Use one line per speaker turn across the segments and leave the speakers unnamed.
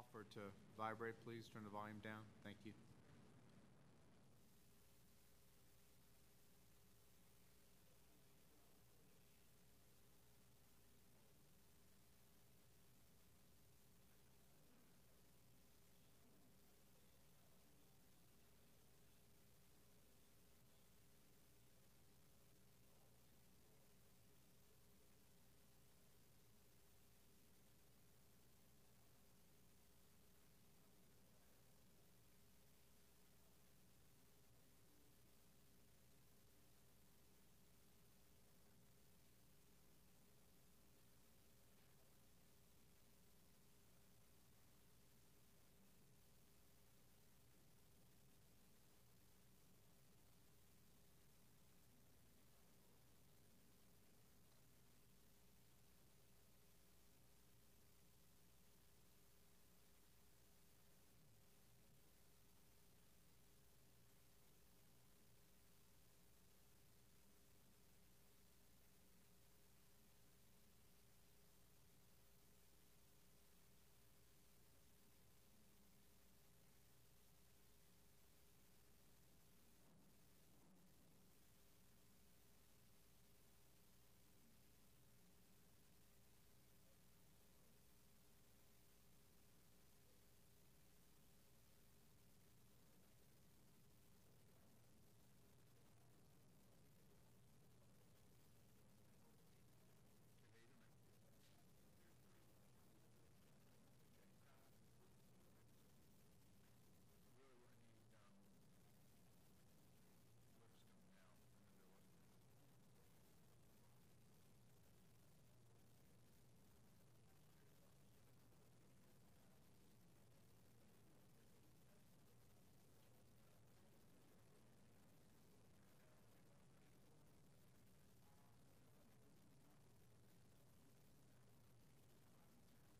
off or to vibrate, please turn the volume down. Thank you.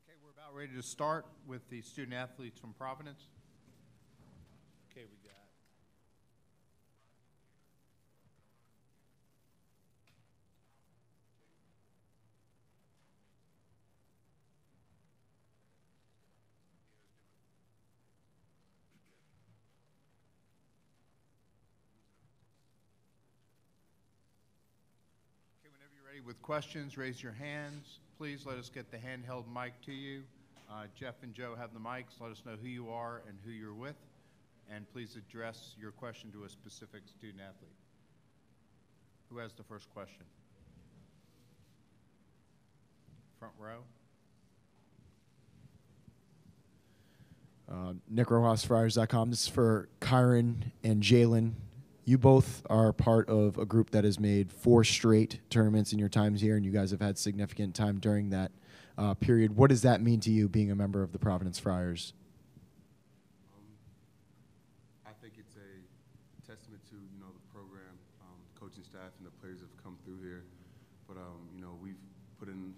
Okay, we're about ready to start with the student athletes from Providence. Okay, we got. Okay, whenever you're ready with questions, raise your hands. Please let us get the handheld mic to you. Jeff and Joe have the mics. Let us know who you are and who you're with. And please address your question to a specific student athlete. Who has the first question? Front row.
Nick Rojas, Friars.com. This is for Kyron and Jalen. You both are part of a group that has made 4 straight tournaments in your times here, and you guys have had significant time during that period. What does that mean to you, being a member of the Providence Friars?
I think it's a testament to, the program, coaching staff, and the players that have come through here. But, we've put in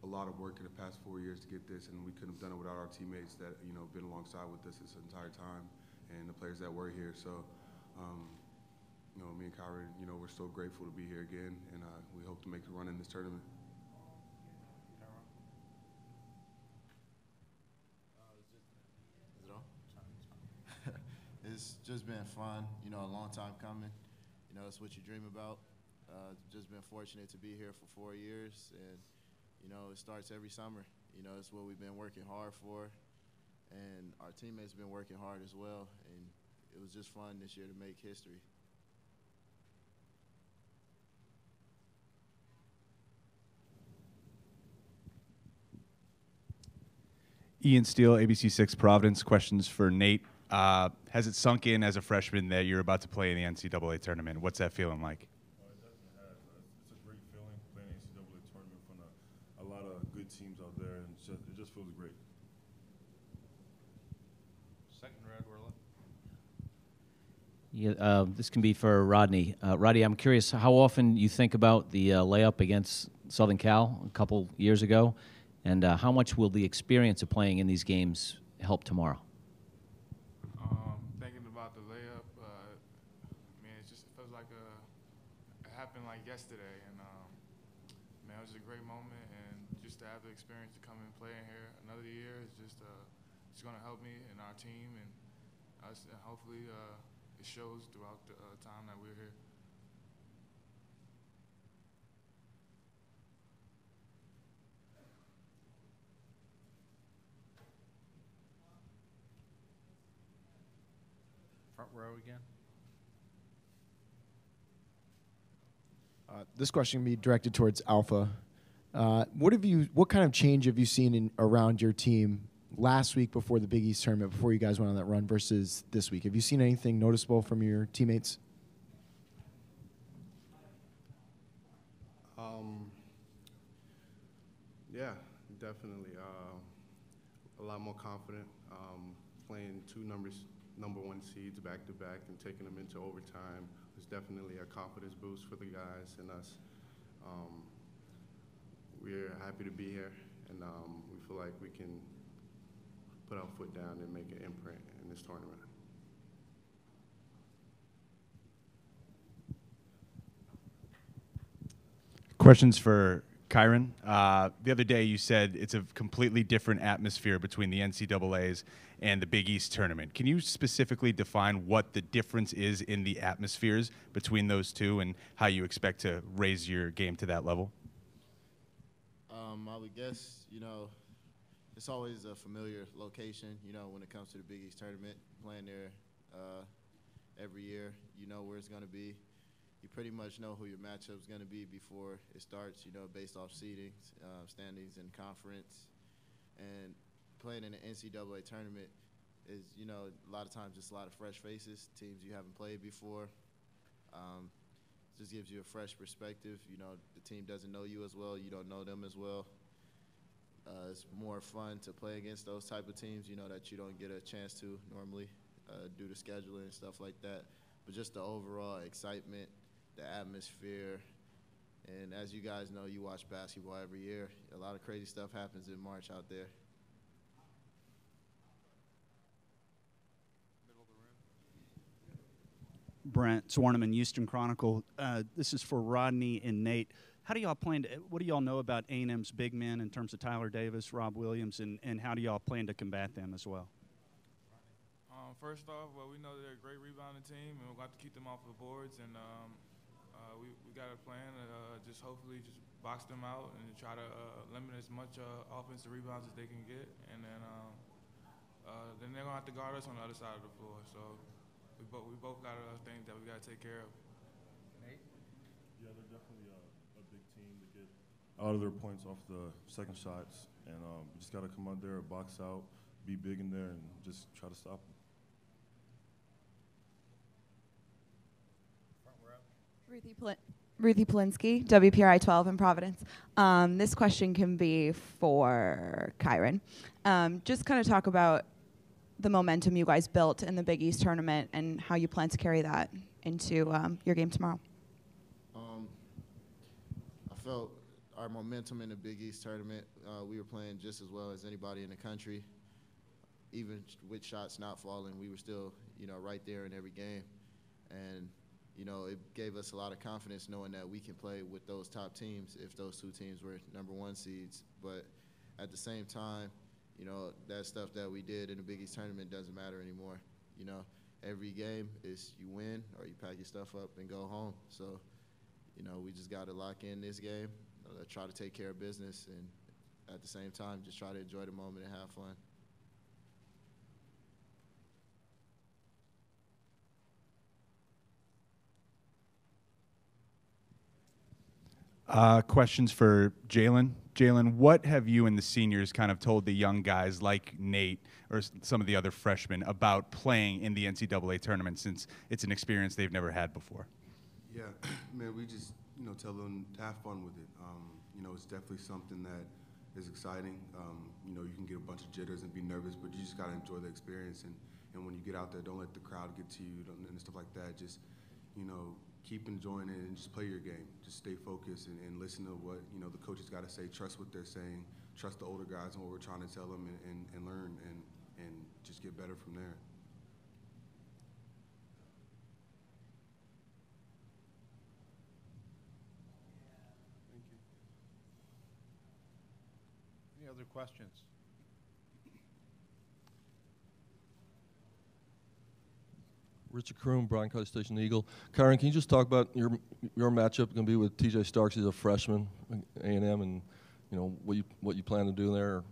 a lot of work in the past 4 years to get this, and we couldn't have done it without our teammates that, been alongside with us this entire time, and the players that were here. So, me and Kyrie, we're so grateful to be here again, and we hope to make a run in this tournament.
Is it on? It's just been fun, a long time coming. It's what you dream about. Just been fortunate to be here for 4 years, and, it starts every summer. It's what we've been working hard for, and our teammates have been working hard as well, and it was just fun this year to make history.
Ian Steele, ABC6 Providence. Questions for Nate. Has it sunk in as a freshman that you're about to play in the NCAA tournament? What's that feeling like?
It doesn't have. It's a great feeling playing the NCAA tournament from a lot of good teams out there, and it just feels great.
Second row, Orla.
Yeah, this can be for Rodney. Rodney, I'm curious how often you think about the layup against Southern Cal a couple years ago, and how much will the experience of playing in these games help tomorrow?
Thinking about the layup, it feels like it happened like yesterday, and it was a great moment, and just to have the experience to come and play in here another year is just it's going to help me and our team and us, and hopefully it shows throughout the time that we're here.
Front row again.
This question can be directed towards Alpha. What kind of change have you seen around your team last week before the Big East tournament, before you guys went on that run, versus this week? Have you seen anything noticeable from your teammates?
Yeah, definitely. A lot more confident. Playing two number one seeds back to back and taking them into overtime was definitely a confidence boost for the guys and us. We're happy to be here, and we feel like we can put our foot down and make an imprint in this tournament.
Questions for Kyron. The other day you said it's a completely different atmosphere between the NCAAs and the Big East tournament. Can you specifically define what the difference is in the atmospheres between those two and how you expect to raise your game to that level?
I would guess, it's always a familiar location, when it comes to the Big East tournament, playing there every year. You know where it's going to be. You pretty much know who your matchup's going to be before it starts, based off seedings, standings, and conference. And playing in the NCAA tournament is, a lot of times it's a lot of fresh faces, teams you haven't played before. Just gives you a fresh perspective. The team doesn't know you as well. You don't know them as well. It's more fun to play against those type of teams, that you don't get a chance to normally due to scheduling and stuff like that. But just the overall excitement, the atmosphere, and as you guys know, you watch basketball every year. A lot of crazy stuff happens in March out there.
Brent Zwarneman, Houston Chronicle. This is for Rodney and Nate. How do y'all what do y'all know about A&M's big men in terms of Tyler Davis, Rob Williams, and how do y'all plan to combat them as well?
First off, we know they're a great rebounding team, and we've got to keep them off the boards. And we got a plan to just hopefully just box them out and try to limit as much offensive rebounds as they can get. And then they're gonna have to guard us on the other side of the floor. So we both got things that we got to take care of.
Nate?
Yeah, they're definitely a big team to get out of their points off the second shots, and we just got to come out there, box out, be big in there, and just try to stop them.
Ruthie Polinsky, WPRI 12 in Providence. This question can be for Kyron. Just kind of talk about the momentum you guys built in the Big East tournament and how you plan to carry that into your game tomorrow.
I felt our momentum in the Big East tournament, we were playing just as well as anybody in the country. Even with shots not falling, we were still, right there in every game. And it gave us a lot of confidence knowing that we can play with those top teams if those two teams were number one seeds. But at the same time, that stuff that we did in the Big East tournament doesn't matter anymore. Every game is you win or you pack your stuff up and go home. So, we just got to lock in this game, try to take care of business, and at the same time, just try to enjoy the moment and have fun.
Questions for Jalen. Jalen, what have you and the seniors kind of told the young guys like Nate or some of the other freshmen about playing in the NCAA tournament, since it's an experience they've never had before?
Yeah, man, we just, tell them to have fun with it. It's definitely something that is exciting. You can get a bunch of jitters and be nervous, but you just got to enjoy the experience. And when you get out there, don't let the crowd get to you and stuff like that. Just, keep enjoying it and just play your game. Just stay focused and listen to what, the coaches got to say. Trust what they're saying. Trust the older guys and what we're trying to tell them and learn and just get better from there.
Thank you. Any other questions?
Richard Kroom, Bryan College Station Eagle. Kyron, can you just talk about your matchup going to be with T.J. Starks? He's a freshman, A&M, and you know what you plan to do there, or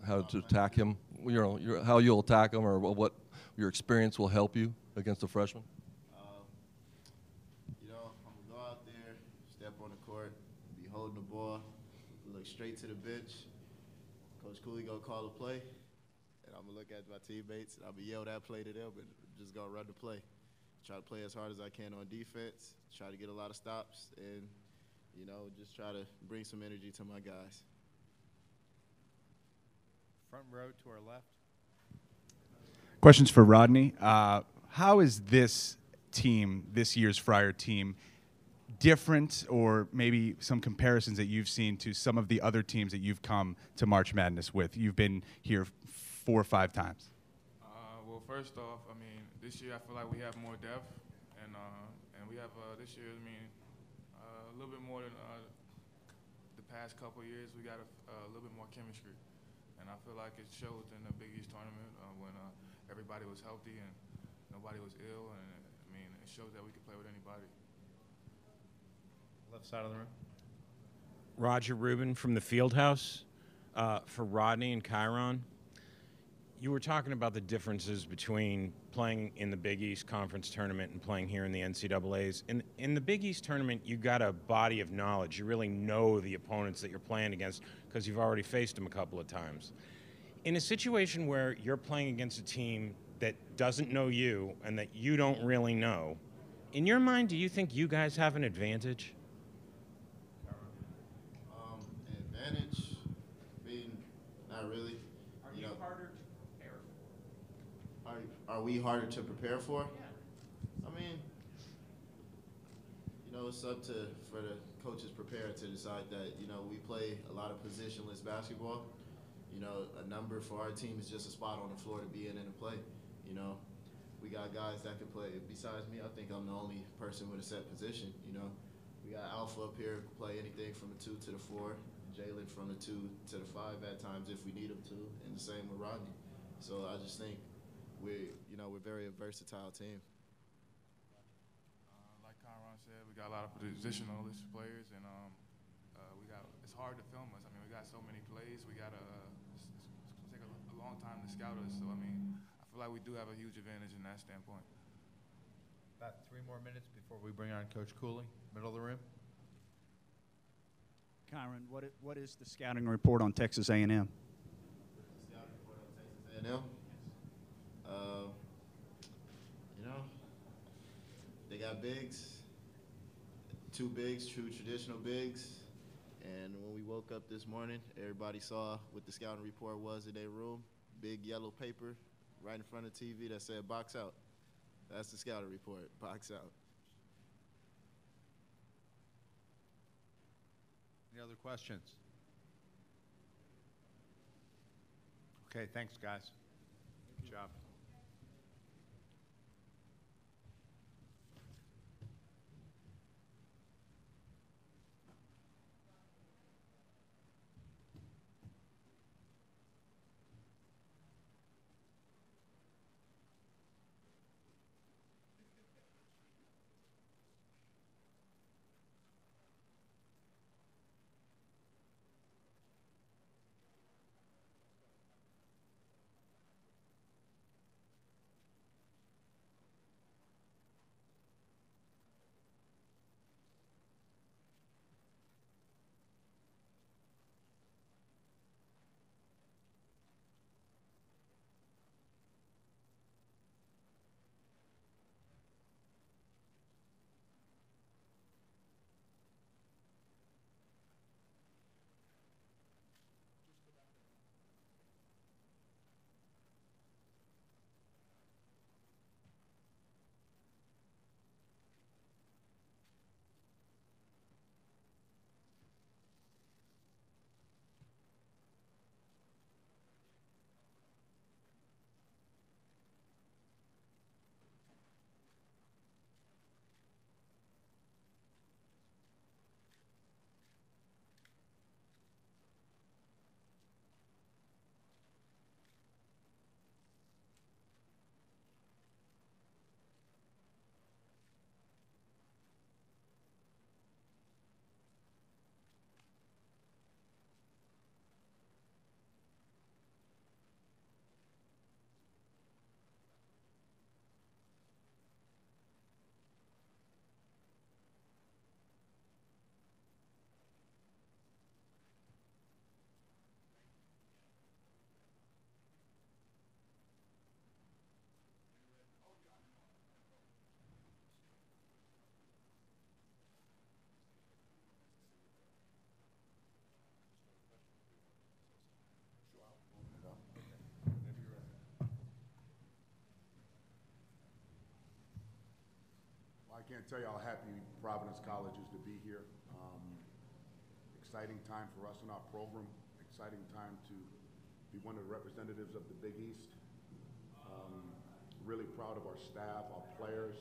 how to attack him. You know, how you'll attack him, or what your experience will help you against a freshman.
You know, I'm gonna go out there, step on the court, be holding the ball, look straight to the bench. Coach Cooley gonna call the play, and I'm gonna look at my teammates, and I'm gonna yell that play to them, and just gonna run the play. Try to play as hard as I can on defense, try to get a lot of stops, and, you know, just try to bring some energy to my guys.
Front row to our left.
Questions for Rodney. How is this team, this year's Friar team, different, or maybe some comparisons that you've seen to some of the other teams that you've come to March Madness with? You've been here 4 or 5 times.
Well, first off, I mean, this year I feel like we have more depth, and we have this year, I mean, a little bit more than the past couple of years. We got a little bit more chemistry, and I feel like it showed in the Big East tournament when everybody was healthy and nobody was ill, and I mean, it shows that we can play with anybody.
Left side of the room.
Roger Rubin from the Fieldhouse. For Rodney and Kyron, you were talking about the differences between playing in the Big East Conference tournament and playing here in the NCAAs. In the Big East tournament, you got a body of knowledge. You really know the opponents that you're playing against because you've already faced them a couple of times. In a situation where you're playing against a team that doesn't know you and that you don't really know, in your mind, do you think you guys have an advantage?
Advantage? I mean, not really.
Are you harder to prepare for?
Are we harder to prepare for? Yeah. I mean, you know, it's up for the coaches prepared to decide that. You know, we play a lot of positionless basketball. You know, a number for our team is just a spot on the floor to be in and to play. You know, we got guys that can play. Besides me, I think I'm the only person with a set position. You know, we got Alpha up here who can play anything from the 2 to the 4. Jalen from the 2 to the 5 at times if we need him to, and the same with Rodney. So I just think we're very versatile team.
Like Kyron said, we got a lot of positionalist players, and it's hard to film us. I mean, we got so many plays. We got it's take a long time to scout us. So I mean, I feel like we do have a huge advantage in that standpoint.
About 3 more minutes before we bring on Coach Cooley. Middle of the room.
Kyron, what is the scouting report on Texas A&M?
Scouting report on Texas A&M? You know, they got bigs, 2 bigs, true traditional bigs. And when we woke up this morning, everybody saw what the scouting report was in their room. Big yellow paper right in front of the TV that said box out. That's the scouting report, box out.
Any other questions? Okay, thanks, guys. Good job.
can't tell you how happy Providence College is to be here. Exciting time for us in our program. Exciting time to be one of the representatives of the Big East. Really proud of our staff, our players,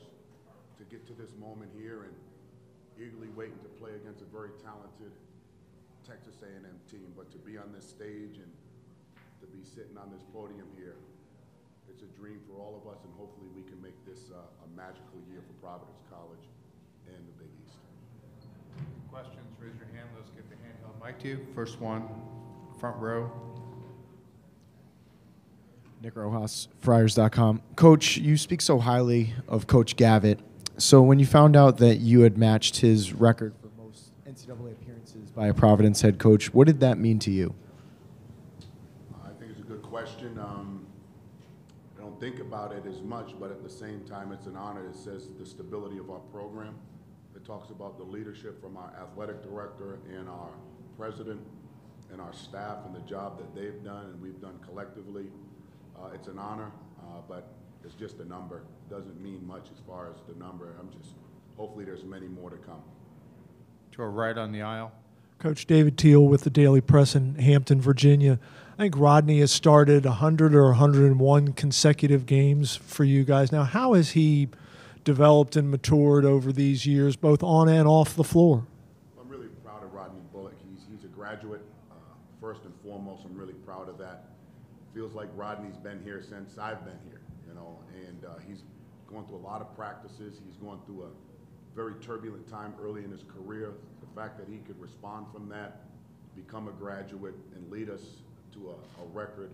to get to this moment here and eagerly waiting to play against a very talented Texas A&M team. But to be on this stage and to be sitting on this podium here, it's a dream for all of us, and hopefully we can make this a magical year for Providence College and the Big East.
Questions, raise your hand. Let's get the handheld mic to you. First one, front row.
Nick Rojas, Friars.com. Coach, you speak so highly of Coach Gavitt. So when you found out that you had matched his record for most NCAA appearances by a Providence head coach, what did that mean to you?
I think it's a good question. I don't think about it as much, but at the same time, it's an honor. It says the stability of our program. It talks about the leadership from our athletic director and our president and our staff and the job that they've done and we've done collectively. It's an honor, but it's just a number. It doesn't mean much as far as the number. Hopefully there's many more to come.
To our right on the aisle.
Coach David Teal with the Daily Press in Hampton, Virginia. I think Rodney has started 100 or 101 consecutive games for you guys. Now, how has he developed and matured over these years, both on and off the floor?
I'm really proud of Rodney Bullock. He's a graduate. First and foremost, I'm really proud of that. Feels like Rodney's been here since I've been here, you know, and he's going through a lot of practices. He's going through a very turbulent time early in his career. The fact that he could respond from that, become a graduate, and lead us to a record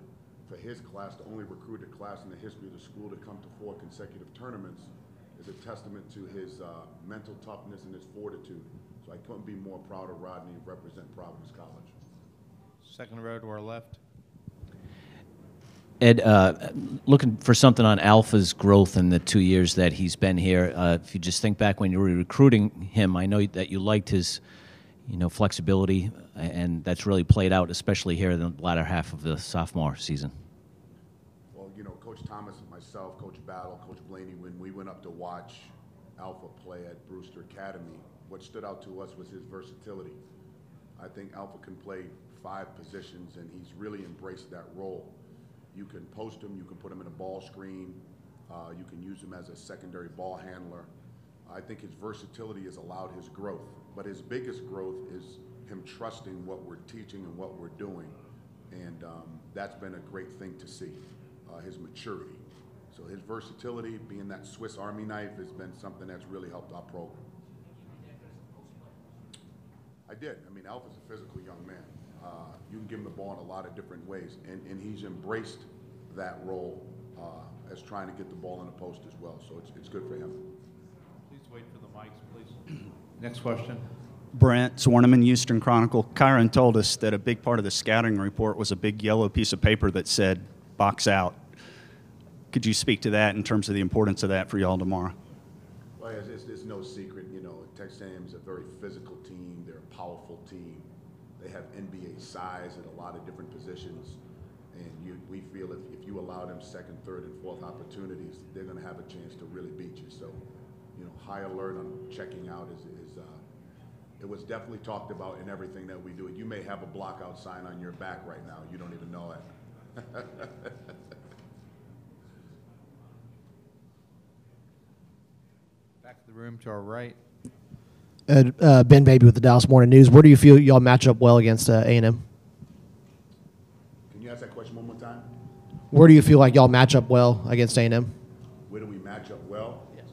for his class, the only recruited class in the history of the school to come to 4 consecutive tournaments, is a testament to his mental toughness and his fortitude. So I couldn't be more proud of Rodney and represent Providence College.
Second row to our left.
Ed, looking for something on Alpha's growth in the 2 years that he's been here. If you just think back when you were recruiting him, I know that you liked his, flexibility, and that's really played out, especially here in the latter half of the sophomore season.
Well, Coach Thomas and myself, Coach Battle, Coach Blaney, when we went up to watch Alpha play at Brewster Academy, what stood out to us was his versatility. I think Alpha can play 5 positions, and he's really embraced that role. You can post him, you can put him in a ball screen, you can use him as a secondary ball handler. I think his versatility has allowed his growth, but his biggest growth is him trusting what we're teaching and what we're doing, and that's been a great thing to see, his maturity. So his versatility, being that Swiss Army knife, has been something that's really helped our program. I did. Alpha's a physical young man. You can give him the ball in a lot of different ways, and he's embraced that role as trying to get the ball in the post as well, so it's good for him.
Please wait for the mics, please. Next question.
Brent Zwerneman, Houston Chronicle. Kyron told us that a big part of the scouting report was a big yellow piece of paper that said, box out. Could you speak to that in terms of the importance of that for y'all tomorrow?
Well, it's no secret, Texas A&M is a very physical team. They're a powerful team. They have NBA size at a lot of different positions, and we feel if you allow them second, third, and fourth opportunities, they're going to have a chance to really beat you. So, high alert on checking out is it was definitely talked about in everything that we do. You may have a blockout sign on your back right now. You don't even know it.
Back of the room to our right.
Ben Baby with the Dallas Morning News. Where do you feel y'all match up well against A&M?
Can you ask that question one more time?
Where do you feel like y'all match up well against A&M?
Where do we match up well?
Yes.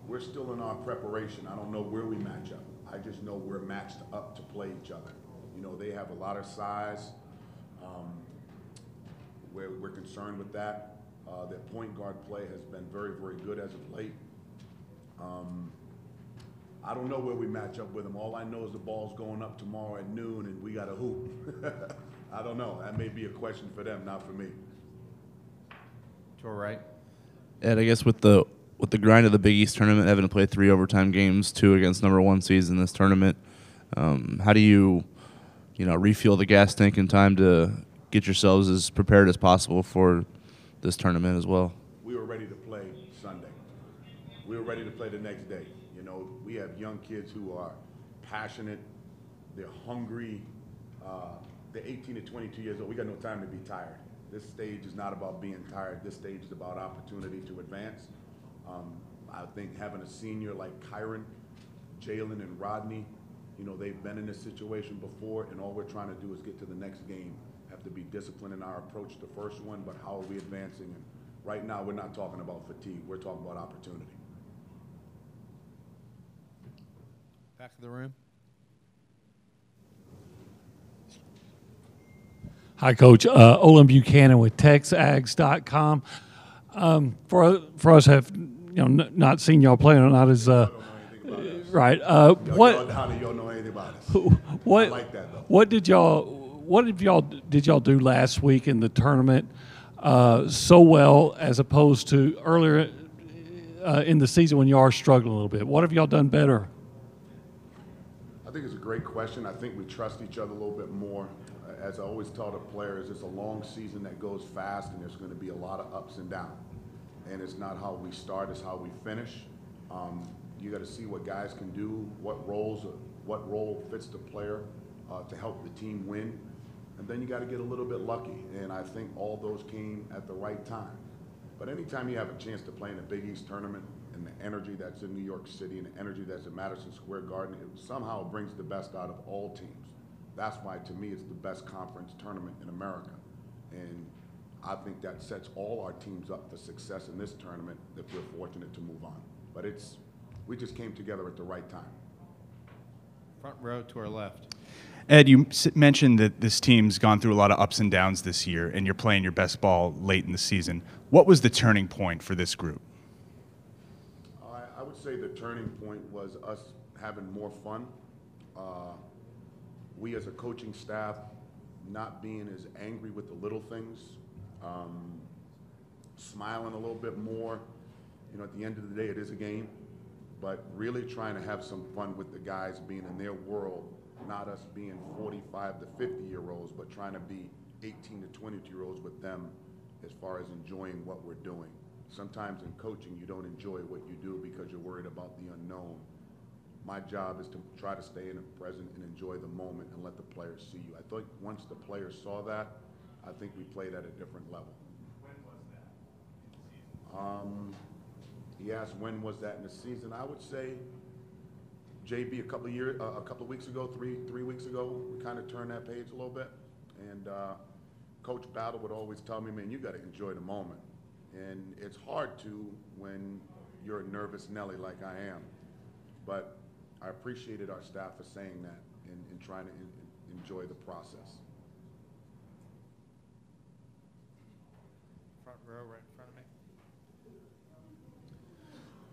We're still in our preparation. I don't know where we match up. I just know we're matched up to play each other. They have a lot of size. We're concerned with that. Their point guard play has been very, very good as of late. I don't know where we match up with them. All I know is the ball's going up tomorrow at noon and we got a hoop. I don't know. That may be a question for them, not for me.
To our right.
Ed, I guess with the grind of the Big East tournament, having to play 3 overtime games, 2 against #1 seeds in this tournament, how do you refuel the gas tank in time to get yourselves as prepared as possible for this tournament as well?
We were ready to play Sunday. ready to play the next day. You know, we have young kids who are passionate, they're hungry, they're 18 to 22 years old. We got no time to be tired. This stage is not about being tired. This stage is about opportunity to advance. I think having a senior like Kyron, Jalen, and Rodney, you know, they've been in this situation before, and all we're trying to do is get to the next game. Have to be disciplined in our approach to the first one, but how are we advancing? And right now, we're not talking about fatigue. We're talking about opportunity.
Back of the room.
Hi, Coach. Olin Buchanan with TexAgs.com. For us have not seen y'all play, or not as right.
What? How do y'all know anything about us?
What?
I like that though.
What did y'all do last week in the tournament so well as opposed to earlier in the season when you are struggling a little bit? What have y'all done better?
I think it's a great question. I think we trust each other a little bit more. As I always tell the players, it's a long season that goes fast, and there's going to be a lot of ups and downs. And it's not how we start, it's how we finish. You got to see what guys can do, what role fits the player to help the team win. And then you got to get a little bit lucky. And I think all those came at the right time. But anytime you have a chance to play in a Big East tournament, and the energy that's in New York City and the energy that's in Madison Square Garden, it somehow brings the best out of all teams. That's why, to me, it's the best conference tournament in America. And I think that sets all our teams up for success in this tournament if we're fortunate to move on. But we just came together at the right time.
Front row to our left.
Ed, you mentioned that this team's gone through a lot of ups and downs this year, and you're playing your best ball late in the season. What was the turning point for this group?
I would say the turning point was us having more fun. We as a coaching staff not being as angry with the little things, smiling a little bit more. You know, at the end of the day, it is a game, but really trying to have some fun with the guys being in their world, not us being 45 to 50-year-olds, but trying to be 18 to 22-year-olds with them as far as enjoying what we're doing. Sometimes in coaching, you don't enjoy what you do because you're worried about the unknown. My job is to try to stay in the present and enjoy the moment and let the players see you. I think once the players saw that, I think we played at a different level.
When was that?
He asked when was that in the season. I would say, JB, a couple of weeks ago, three weeks ago, we kind of turned that page a little bit. And Coach Battle would always tell me, man, you got to enjoy the moment. And it's hard to when you're a nervous Nelly like I am. But I appreciated our staff for saying that and trying to enjoy the process.
Front row, right in front of me.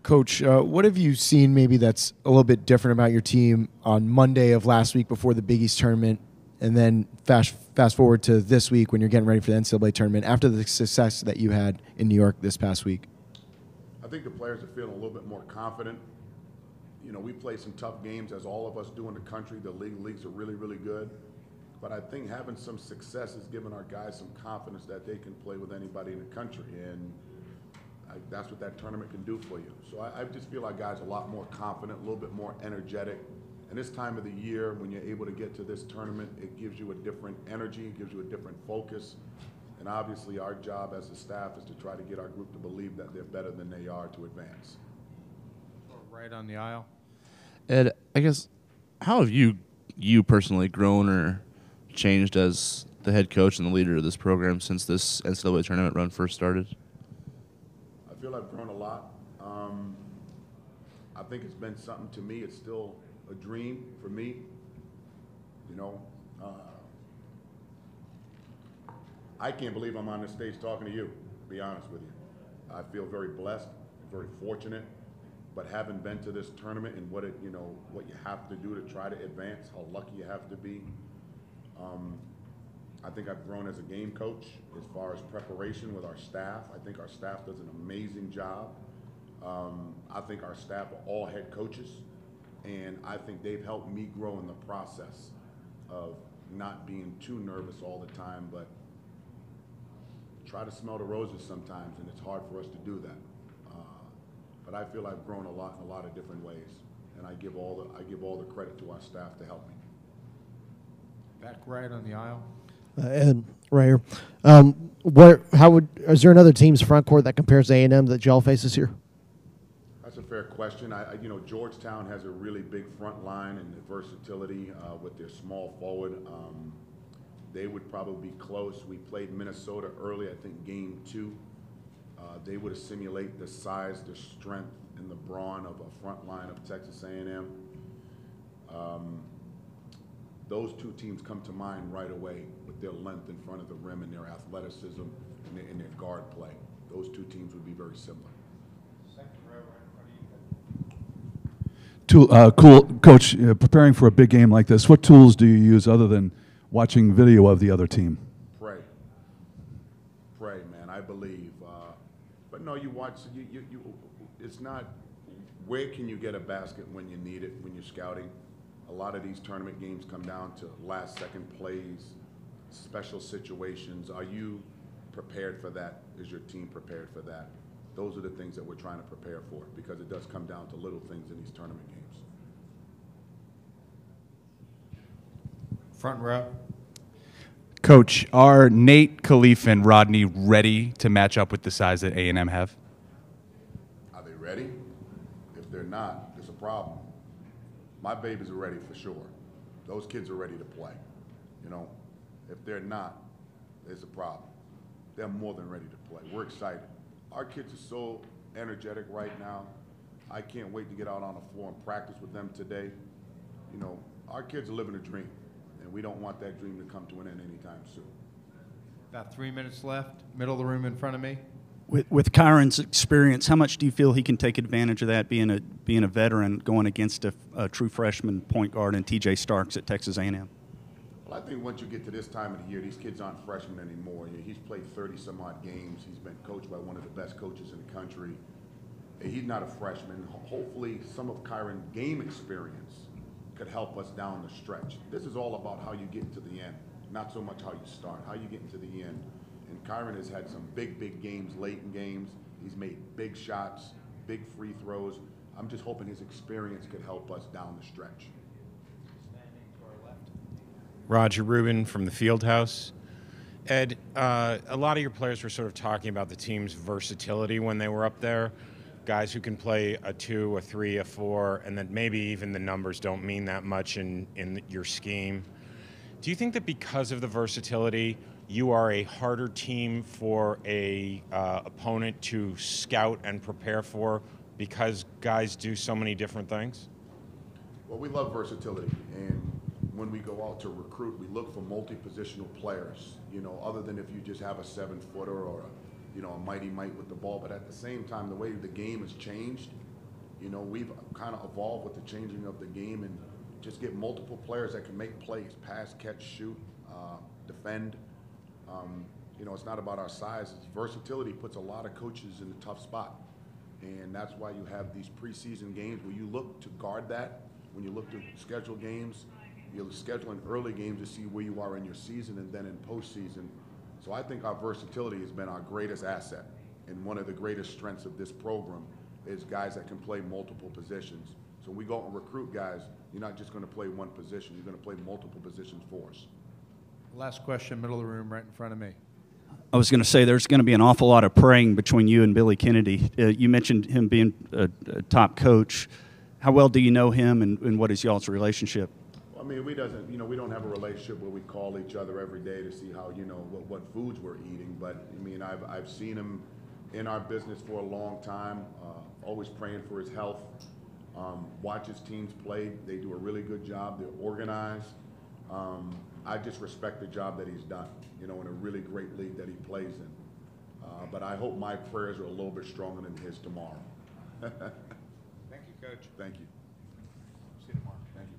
Coach, what have you seen maybe that's a little bit different about your team on Monday of last week before the Big East tournament, and then fast forward to this week when you're getting ready for the NCAA tournament after the success that you had in New York this past week?
I think the players are feeling a little bit more confident. You know, we play some tough games, as all of us do in the country. The leagues are really, really good. But I think having some success has given our guys some confidence that they can play with anybody in the country. And that's what that tournament can do for you. So I just feel like guys are a lot more confident, a little bit more energetic. And this time of the year, when you're able to get to this tournament, it gives you a different energy, gives you a different focus. And obviously our job as a staff is to try to get our group to believe that they're better than they are to advance.
Right on the aisle.
Ed, I guess, how have you personally grown or changed as the head coach and the leader of this program since this NCAA tournament run first started?
I feel I've grown a lot. I think it's been something to me. It's still a dream for me. You know, I can't believe I'm on this stage talking to you, to be honest with you. I feel very blessed, very fortunate. But having been to this tournament and what you have to do to try to advance, how lucky you have to be, I think I've grown as a game coach as far as preparation with our staff. I think our staff does an amazing job. I think our staff are all head coaches, and I think they've helped me grow in the process of not being too nervous all the time, but try to smell the roses sometimes, and it's hard for us to do that. but I feel I've grown a lot in a lot of different ways, and I give all the credit to our staff to help me.
Back right on the aisle.
Ed, right here. Is there another team's front court that compares to A&M that y'all face this year?
That's a fair question. Georgetown has a really big front line and the versatility with their small forward. They would probably be close. We played Minnesota early, I think game 2. They would assimilate the size, the strength, and the brawn of a front line of Texas A&M. Those two teams come to mind right away with their length in front of the rim and their athleticism and their guard play. Those two teams would be very similar.
Cool, Coach. Preparing for a big game like this, what tools do you use other than watching video of the other team?
Pray, man. I believe, but no, you watch. It's not. Where can you get a basket when you need it? When you're scouting, a lot of these tournament games come down to last-second plays, special situations. Are you prepared for that? Is your team prepared for that? Those are the things that we're trying to prepare for, because it does come down to little things in these tournament games.
Front row.
Coach, are Nate, Khalif, and Rodney ready to match up with the size that A&M have?
Are they ready? If they're not, it's a problem. My babies are ready for sure. Those kids are ready to play. If they're not, there's a problem. They're more than ready to play. We're excited. Our kids are so energetic right now. I can't wait to get out on the floor and practice with them today. Our kids are living a dream, and we don't want that dream to come to an end anytime soon.
About 3 minutes left. Middle of the room in front of me.
With Kyron's experience, how much do you feel he can take advantage of that, being a veteran going against a true freshman point guard in T.J. Starks at Texas A&M?
Well, I think once you get to this time of the year, these kids aren't freshmen anymore. He's played 30-some-odd games. He's been coached by one of the best coaches in the country. He's not a freshman. Hopefully, some of Kyron's game experience could help us down the stretch. This is all about how you get to the end, not so much how you start, how you get into the end. And Kyron has had some big games, late in games. He's made big shots, big free throws. I'm just hoping his experience could help us down the stretch.
Roger Rubin from the Fieldhouse. Ed, a lot of your players were sort of talking about the team's versatility when they were up there. Guys who can play a 2, a 3, a 4, and that maybe even the numbers don't mean that much in your scheme. Do you think that because of the versatility, you are a harder team for a opponent to scout and prepare for because guys do so many different things?
Well, we love versatility, and when we go out to recruit, we look for multi-positional players, other than if you just have a 7-footer or a mighty mite with the ball. But at the same time, the way the game has changed, we've kind of evolved with the changing of the game and just get multiple players that can make plays, pass, catch, shoot, defend. It's not about our size. It's versatility puts a lot of coaches in a tough spot. And that's why you have these preseason games where you look to guard that. When you look to schedule games, you'll schedule in early games to see where you are in your season and then in postseason. So I think our versatility has been our greatest asset. And one of the greatest strengths of this program is guys that can play multiple positions. So when we go out and recruit guys, you're not just going to play one position. You're going to play multiple positions for us.
Last question, middle of the room right in front of me.
I was going to say there's going to be an awful lot of praying between you and Billy Kennedy. You mentioned him being a top coach. How well do you know him, and what is y'all's relationship?
Well, I mean, we don't have a relationship where we call each other every day to see how, what foods we're eating. But I mean, I've seen him in our business for a long time. Always praying for his health. Watch his teams play. They do a really good job. They're organized. I just respect the job that he's done, in a really great league that he plays in. But I hope my prayers are a little bit stronger than his tomorrow.
Thank you, Coach.
Thank you.
See you tomorrow.
Thank you.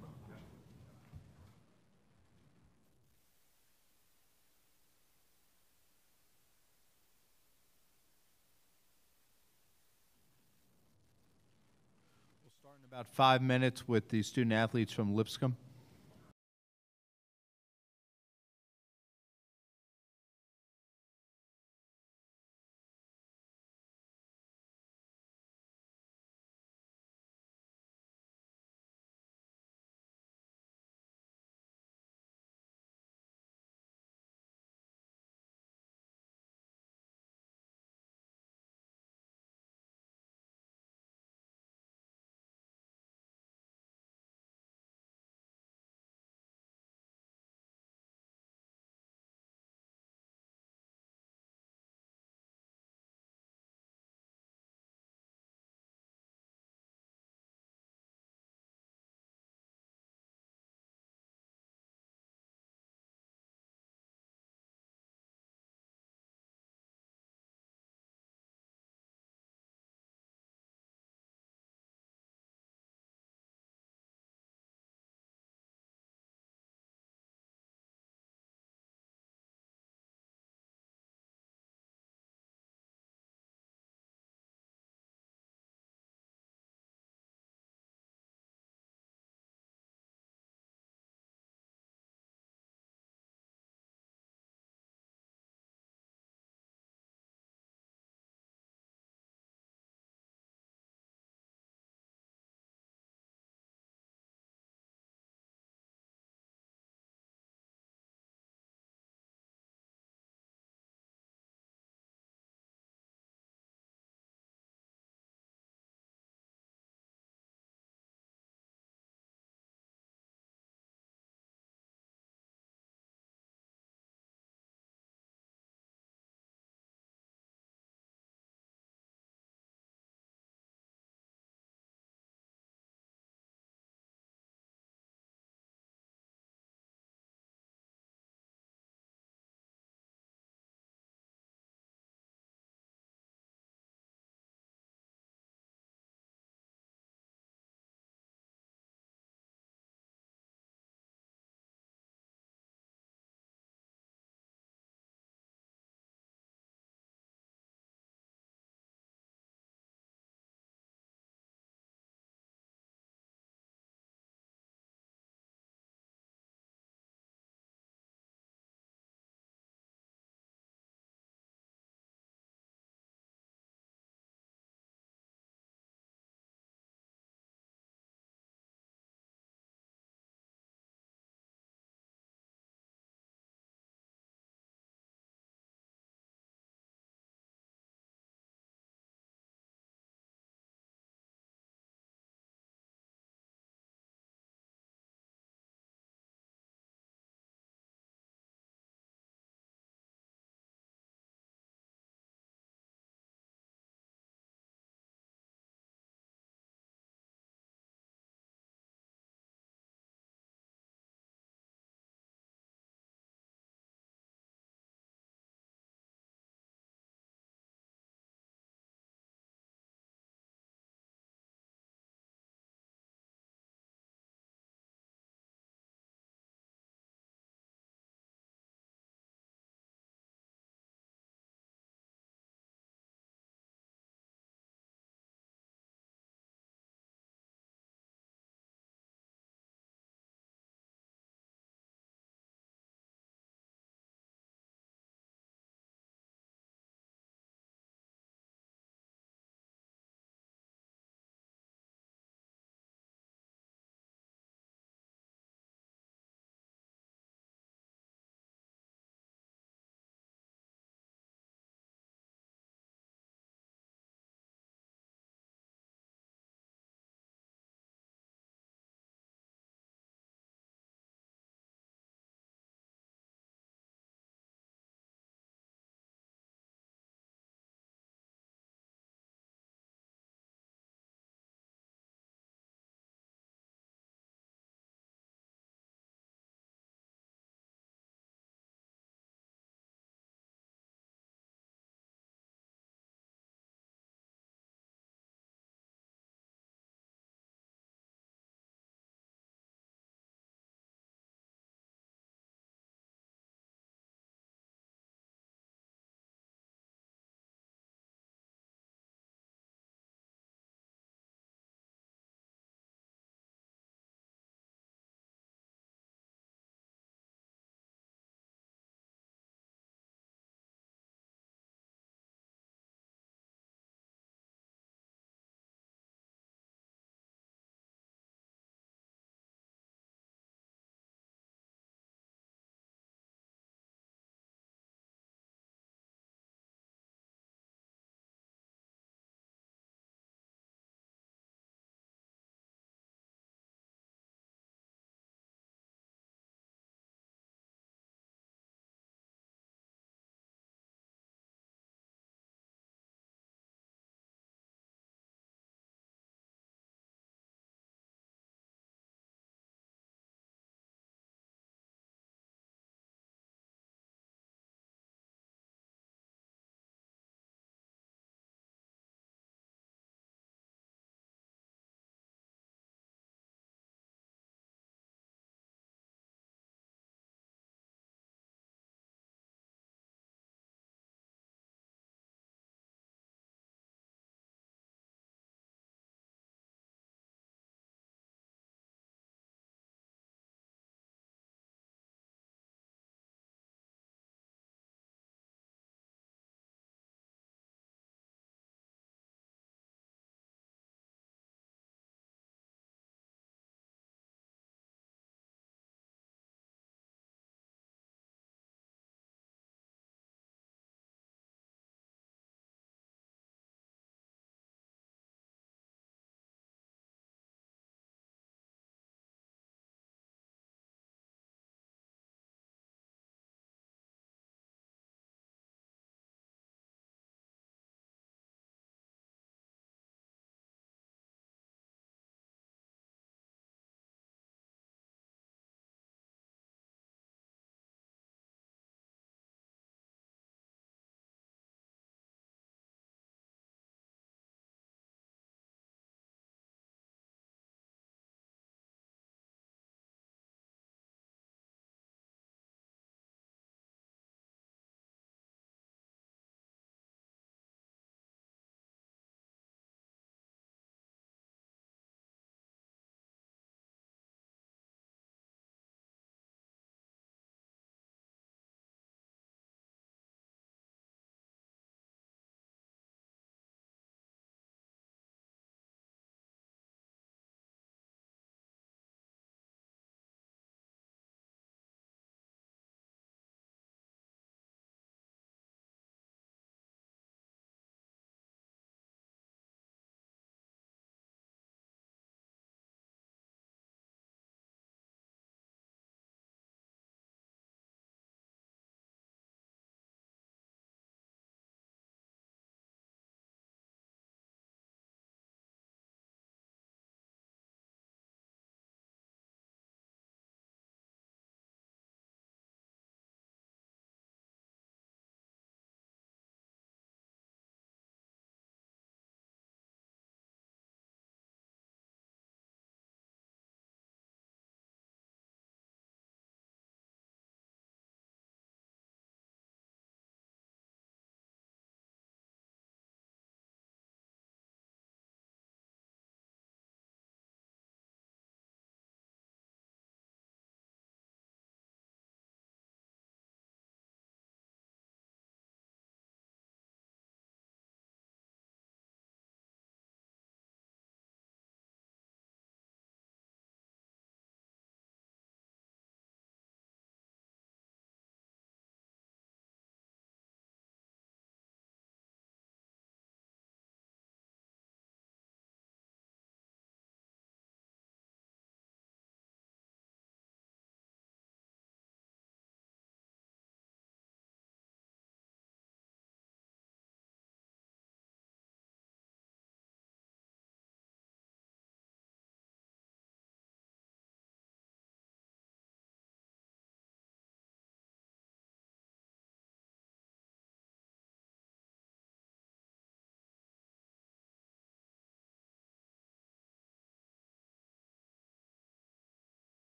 We'll start in about 5 minutes with the student athletes from Lipscomb.